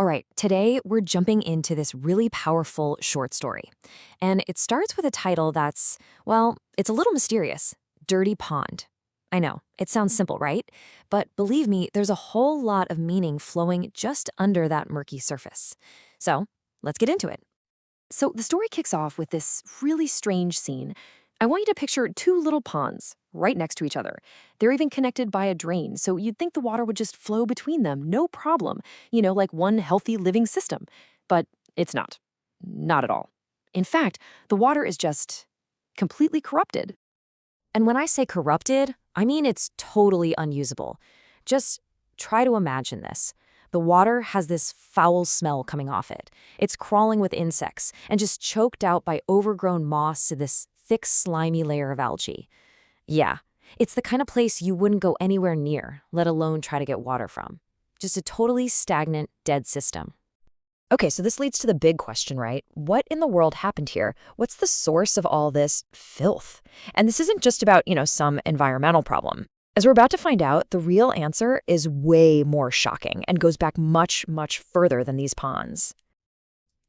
All right, today we're jumping into this really powerful short story. And it starts with a title that's, well, it's a little mysterious. Dirty Pond. I know, it sounds simple, right? But believe me, there's a whole lot of meaning flowing just under that murky surface. So, let's get into it. So the story kicks off with this really strange scene. I want you to picture two little ponds right next to each other. They're even connected by a drain, so you'd think the water would just flow between them, no problem. Like one healthy living system. But it's not. Not at all. In fact, the water is just completely corrupted. And when I say corrupted, I mean it's totally unusable. Just try to imagine this. The water has this foul smell coming off it. It's crawling with insects and just choked out by overgrown moss to this thick, slimy layer of algae. Yeah, it's the kind of place you wouldn't go anywhere near, let alone try to get water from. Just a totally stagnant, dead system. Okay, so this leads to the big question, right? What in the world happened here? What's the source of all this filth? And this isn't just about, some environmental problem. As we're about to find out, the real answer is way more shocking and goes back much, much further than these ponds.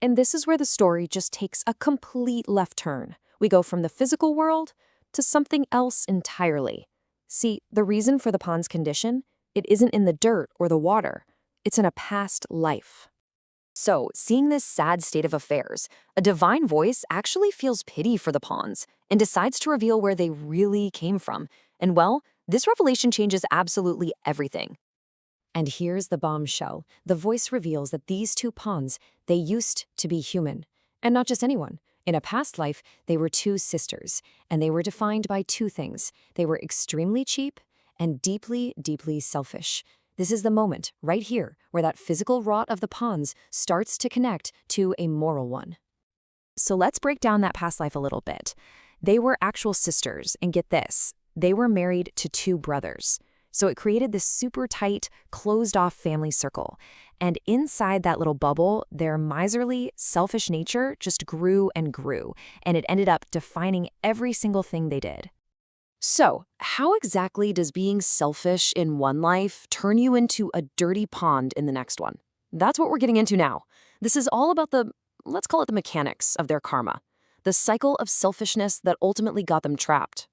And this is where the story just takes a complete left turn. We go from the physical world to something else entirely. See, the reason for the pond's condition, it isn't in the dirt or the water. It's in a past life. So, seeing this sad state of affairs, a divine voice actually feels pity for the ponds and decides to reveal where they really came from. And well, this revelation changes absolutely everything. And here's the bombshell. The voice reveals that these two ponds, they used to be human. And not just anyone. In a past life, they were two sisters, and they were defined by two things. They were extremely cheap and deeply, deeply selfish. This is the moment, right here, where that physical rot of the ponds starts to connect to a moral one. So let's break down that past life a little bit. They were actual sisters, and get this, they were married to two brothers. So it created this super tight, closed-off family circle. And inside that little bubble, their miserly, selfish nature just grew and grew, and it ended up defining every single thing they did. So, how exactly does being selfish in one life turn you into a dirty pond in the next one? That's what we're getting into now. This is all about let's call it the mechanics of their karma, the cycle of selfishness that ultimately got them trapped.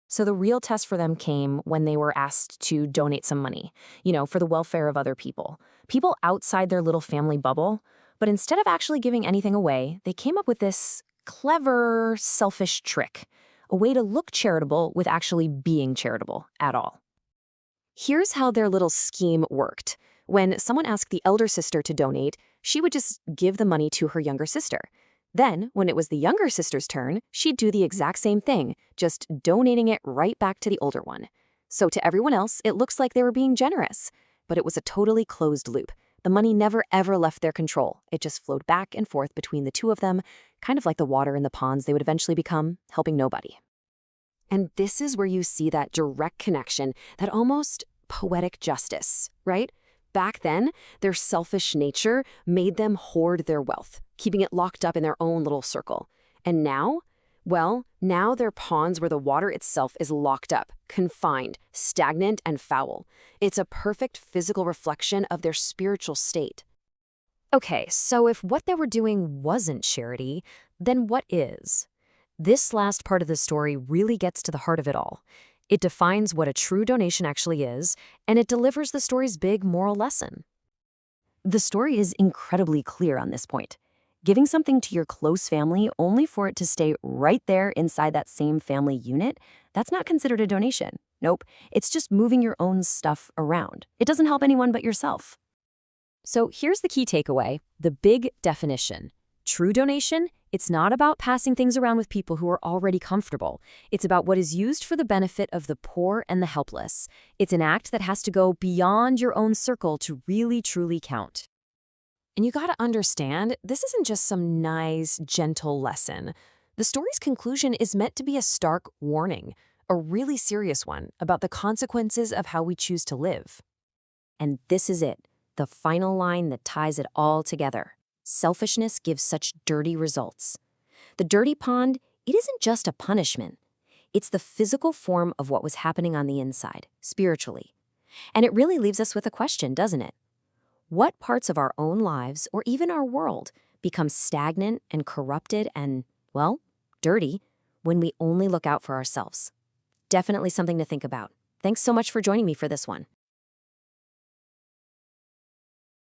So the real test for them came when they were asked to donate some money, for the welfare of other people outside their little family bubble. But instead of actually giving anything away, they came up with this clever, selfish trick, a way to look charitable with actually being charitable at all. Here's how their little scheme worked. When someone asked the elder sister to donate, she would just give the money to her younger sister. Then, when it was the younger sister's turn, she'd do the exact same thing, just donating it right back to the older one. So to everyone else, it looks like they were being generous. But it was a totally closed loop. The money never ever left their control. It just flowed back and forth between the two of them, kind of like the water in the ponds they would eventually become, helping nobody. And this is where you see that direct connection, that almost poetic justice, right? Back then, their selfish nature made them hoard their wealth, keeping it locked up in their own little circle. And now? Well, now they're ponds where the water itself is locked up, confined, stagnant, and foul. It's a perfect physical reflection of their spiritual state. Okay, so if what they were doing wasn't charity, then what is? This last part of the story really gets to the heart of it all. It defines what a true donation actually is, and it delivers the story's big moral lesson. The story is incredibly clear on this point. Giving something to your close family only for it to stay right there inside that same family unit, that's not considered a donation. Nope, it's just moving your own stuff around. It doesn't help anyone but yourself. So here's the key takeaway, the big definition. True donation, it's not about passing things around with people who are already comfortable. It's about what is used for the benefit of the poor and the helpless. It's an act that has to go beyond your own circle to really, truly count. And you gotta understand, this isn't just some nice, gentle lesson. The story's conclusion is meant to be a stark warning, a really serious one about the consequences of how we choose to live. And this is it, the final line that ties it all together. Selfishness gives such dirty results. The dirty pond, it isn't just a punishment. It's the physical form of what was happening on the inside, spiritually. And it really leaves us with a question, doesn't it? What parts of our own lives or even our world become stagnant and corrupted and, well, dirty when we only look out for ourselves? Definitely something to think about. Thanks so much for joining me for this one.